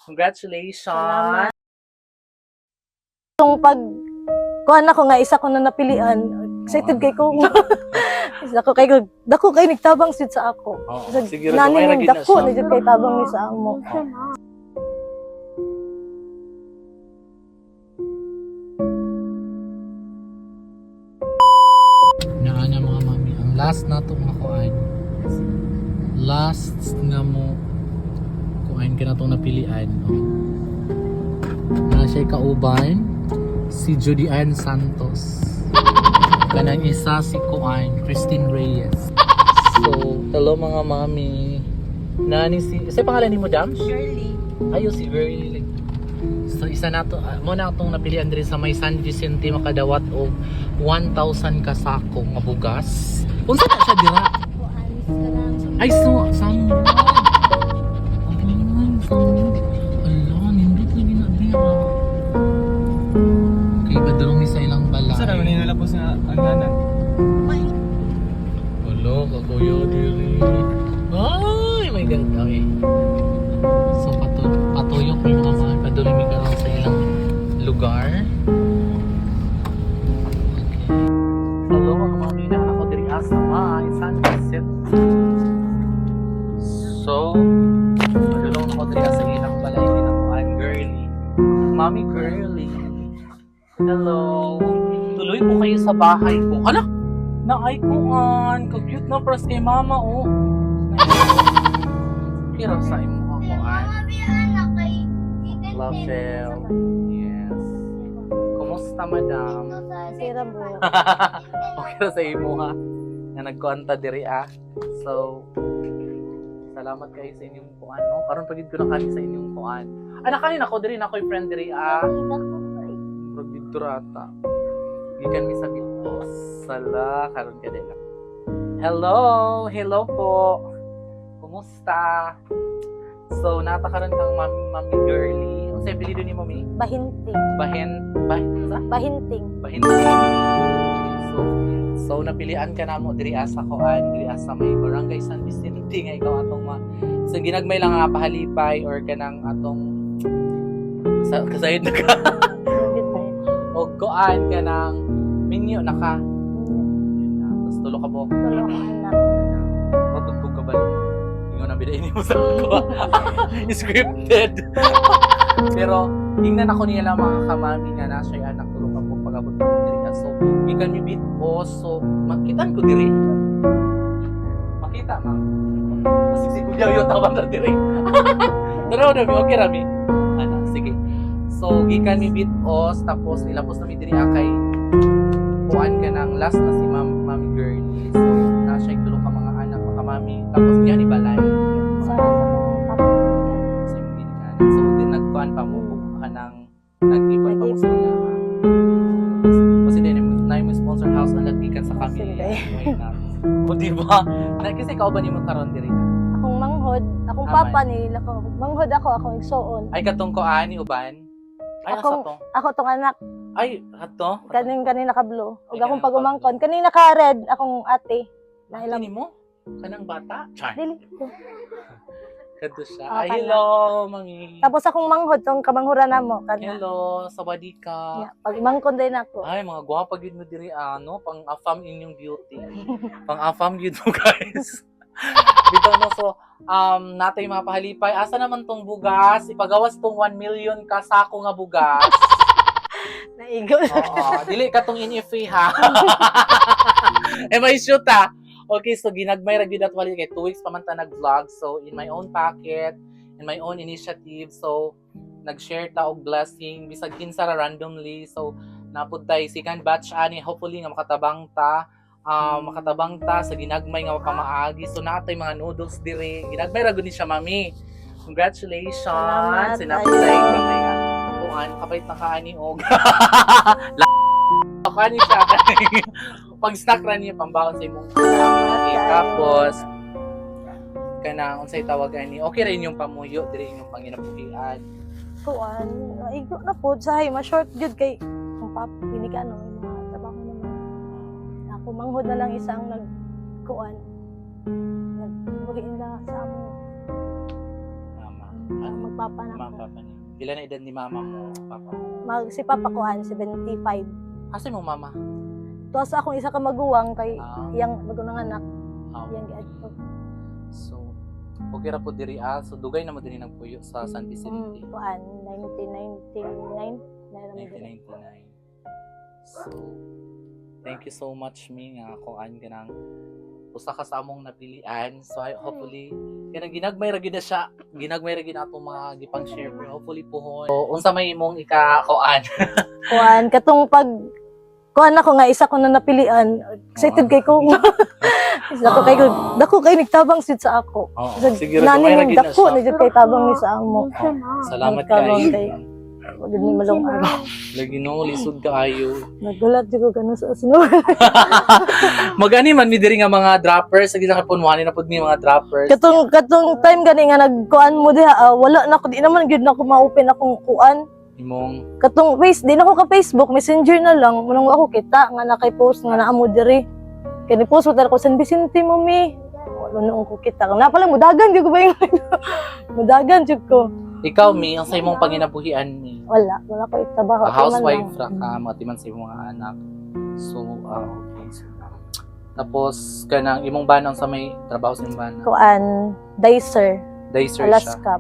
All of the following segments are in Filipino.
Congratulations. Kung pag kuan ako nga isa ko na napilian, excited kay ko. Isa ko kay dako kay nigtabang sid sa ako. Oo, Sa sige ra, nani gamay ra ning gid na dako siya. na jud kay tabang ni sa amo. Naana mga mami, ang last na to nga kuan. Last nga mo kuan ka na itong napilian. Na siya kauban, si Judy Ann Santos. Kanang isa si kuan, Christine Reyes. So, hello mga mami. Nani si, isa pangalan ni mo, Dam? Shirley. Ayo si Girly. So isa na to, mo na itong napilian din sa may San Vicente makadawat og 1,000 ka sako nga bugas. Unsa na siya dira? Ay so sam. Ay sam. Ala, nindot lagi na dira. Kay badulong ni sa ilang balay. Sa naman nila po sa anglanan. Hello, kakuya diri. Ay, my God. Okay. So, patuyok may mga mga padulong mi karon sa ilang lugar. Okay. Hello, mga mami na ako diri sa may San Vicente. So, padulong ako diri sa ilang balay din ako. I'm Girly. Mami Girly. Hello. Tuloy po kayo sa bahay ko. Hala! Naay kuan, ka-cute na pras kay mama oh. Kira sa imo ako an. Love Shell. Yes. Kumusta madam? Sira mo. Okay ra sa imo ha. Nga nagkuanta diri ah. So salamat kayo sa inyong kuan no. Karon pagid ko na kani sa inyong kuan. Ana kanin ako diri na ko'y friend diri ah. Pagdito rata. Gikan mi sa Bitos. Sala karon ka din. Hello, hello po. Kumusta? So natakaron kang mami Girly. Ano sa apelyido ni mami? Bahinting. Bahinting. So napilian ka na mo diri sa kuan, diri sa may Barangay San Vicente nga ikaw atong so ginagmay lang nga pahalipay or kanang atong sa kasayod na ka. O kuan ka ng minyo na ka. Yun na. Tapos tulo ka po. Tulo ka anak. Matod ko ka ba? Ingon na bidayin mo sa ko. Scripted. Pero tingnan ako niya lang mga kamami nga na siya anak tulo ka po pag-abot ko diri. So, gikan mi bit po. So, makitan ko diri. Makita ma'am. Masiksi ko yung tawan na diri. Tara na mi okay rami. Ana, sige. So, gikan mi bit os tapos nilapos na mi diri kay kuan ka ng last na si Mami Girly. So, na siya tulo ka mga anak mga mami. Tapos niya ni balay. Sa So, yung ginikanan. So, din nagkuhan pa mo ka ng nag-ipon pa mo sila. Kasi din, na yung sponsor house ang nagbikan sa kami. Sige. O diba? Kasi ikaw ba ni mo karon diri? akong manghod, akong Aman. papa ni lako. Manghod ako, akong igsoon. Ay, katong ko ani uban? Ay, asa Akong- to? Ako tong anak, Ay, kato? kanina ka blue. Ug Ay, akong kanina pagumangkon, ka kanina ka red, akong ate. Na Ate ilang ni mo? Kanang bata? Char. dili. Kato siya. Ah, Ay, kana. hello, mami. Tapos akong manghod tong kamanghuran namo kana. Hello, sawadika. Yeah, pag mangkon din ako. Ay, mga gwapa gid mo diri ano, pang-afam inyong beauty. Pang-afam gid mo, guys. Dito no, so, natay mga pahalipay. Asa naman tong bugas? Ipagawas tong 1 million ka sako nga bugas. Naigo. Oo, dili ka tong in-free ha. May shoot ha. Okay, so ginagmay ra gyud at wali kay 2 weeks pa man ta nag-vlog. So in my own pocket, in my own initiative, so nag-share ta og blessing bisag kinsa ra randomly. So napud tay second batch ani, hopefully nga makatabang ta sa ginagmay nga pamaagi. So natay mga noodles diri. Ginagmay ra gud ni siya, mami. Congratulations. Salamat, Sinapud tay kamay nga. Kuan kapait na kaani og. Kani siya. Pag snack ra niya pambaon sa imong. Okay, tapos kana unsay tawag ani? Okay ra inyong pamuyo diri inyong panginabuhian. Kuan, naigo na pod sa hay ma short jud kay kung papa pini ka no may mga trabaho naman. Ako manghod na lang isang nagkuan. Nagbuhin na sa amo. Tama. Magpapanak Mama, ko. papa niyo. Ilan na edad ni mama mo, papa mo? Si Papa ko 75. Asa mo mama? Tuwas akong isa ka maguwang kay Ah. iyang bago ng anak. Ah, Iyang giadto. So, okay ra po diri So, dugay na mo din nagpuyo sa San Vicente. Kuan 1999 na lang diri. 1999. So, thank you so much mi nga kuan kanang usa ka sa among napilian. So, hopefully kanang ginagmay ra gyud na siya. Ginagmay ra gyud ato mga gipang share. Hopefully pohon. So, unsa may imong ika kuan? Kuan katong pag kuan ako nga isa ko na napilian. Excited kay ko. Dako kay nagtabang sid sa ako. Oo, Sa sige ra nani gamay ra mong gyud na dako siya. na jud kay tabang ni sa amo. Salamat Nagtabang kay. kay wag ni malungan. Lagi no lisod kaayo. Nagulat jud ko kanus sa sinuwan. Magani man mi diri nga mga droppers, sige lang kapunwani na pud mi mga droppers. Katong time gani nga nagkuan mo diha wala na ko di naman gyud na ko ma-open akong kuan. Imong Katong di na ko ka Facebook, Messenger na lang. Munang ako kita nga nakay-post nga naa mo diri. Kaya ni-post mo ko San Vicente mo mi. Wala noong ko kita. Na pala mudagan jud ko ba yung mudagan jud ko. ikaw mi ang sa imong panginabuhian mi. Wala ko itabaho. Housewife ra ka, matiman sa imong mga anak. So, okay. So, tapos kanang imong banang sa may trabaho sa imong banang. Kuan, Dicer, Dicer siya. Alaska.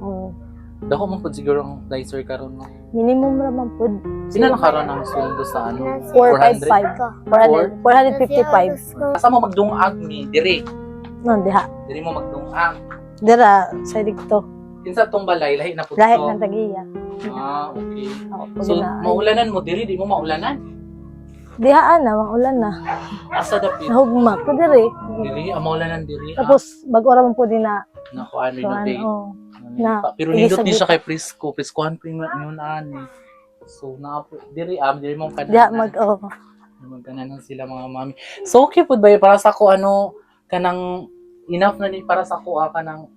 Dako man pud siguro ang dicer karon no. Minimum naman po. Sino nakaroon ng sweldo sa ano? 455. 455. Asa mo magdungag mi diri? No, diha. Diri mo magdungag. Dira, sa dikto. Kinsa tong balay lahi na pud Lahit to. ng tagiya. Okay. Ako po So, gina- maulanan mo diri, di mo maulanan. Dihaan na, maulan na. Asa dapit? Nahugma ko diri. Diri, maulanan diri. Tapos, bago man po din na, Nakuan renovate. ano, na, Pero nindot ibig din siya kay Prisco. Priscohan pa yun ani. So, diri diri mong diha kananan. mag, Magkananan sila mga mami. So, okay po ba yun? Para sa ko, kanang enough na ni para sa ko, kanang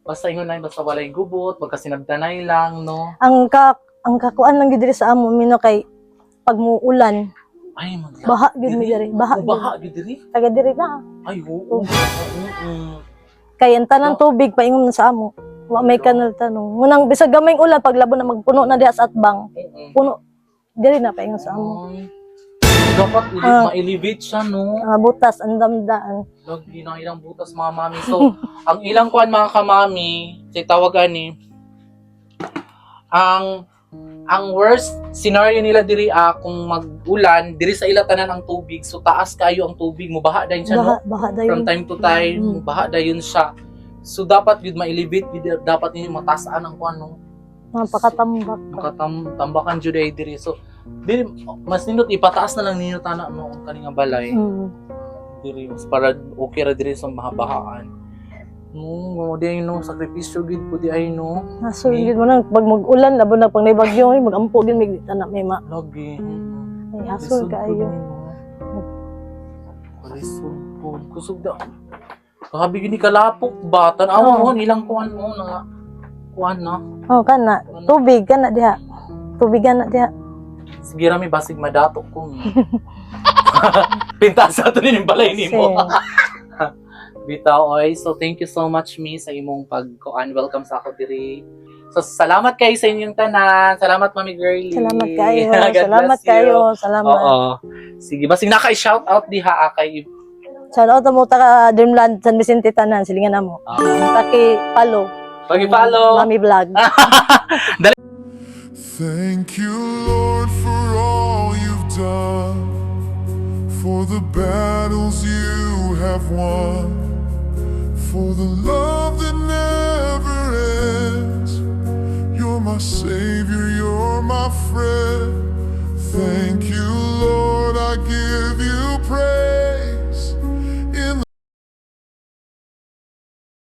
basta ingon na basta walay gubot, magkasinagtanay lang, no? ang kakuan lang gid diri sa amo mino kay pag muulan, Ay, magla. baha gid mi diri, baha. Baha, gid diri? Taga diri na. Ay, oo. Kay ang tanang tubig paingon na sa amo. Wa may kanal tanong. Munang bisag gamayng ulan paglabo na magpuno na diha sa atbang. Puno diri na paingon sa amo. Ay. Dapat ma-elevate siya, no? Butas ang damdaan. Lagi ng ilang butas mga mami. So, ang ilang kuan mga kamami, say tawagan ni, ang worst scenario nila diri kung mag-ulan, diri sa ila tanan ang tubig. So, taas kayo ang tubig mo. Baha dayon siya, no? Baha From dayon. time to time, baha dayon siya. So, dapat yun ma-elevate, dapat ninyo matasaan ang kuan, no? Napakatambak. Makatambakan jud ay diri. So, diri mas nindot ipataas na lang ninyo tana no ang kaninga balay. Diri mas para okay ra diri sa mahabahaan. No, di no sakripisyo gid pud ay no. Nasugid mo nang pag mag-ulan labo na pag may bagyo magampo gid mig tanak may ma. Lagi. Ay asol kaayo. Lisod po. Kusog da. Kabi gini kalapok ba? Tan-aw mo ilang kuan mo na kuan na. Oh kana tubig kana diha. Tubigan na diha. Sige rami basig madatok ko. Pintas sa to ning balay nimo. Bitaw oy. So thank you so much mi sa imong pagkuan. Welcome sa ako diri. So salamat kayo sa inyong tanan. Salamat Mami Girlie. Salamat kayo. God Salamat bless you. kayo. Salamat. Oo. Sige, basig na kay shout out diha kay Shout out mo ta Dreamland San Vicente tanan silingan namo. Taki Palo. pagi-follow. Mami Vlog. Thank you, Lord, for all you've done, for the battles you have won, for the love that never ends. You're my Savior, you're my friend. Thank you, Lord, I give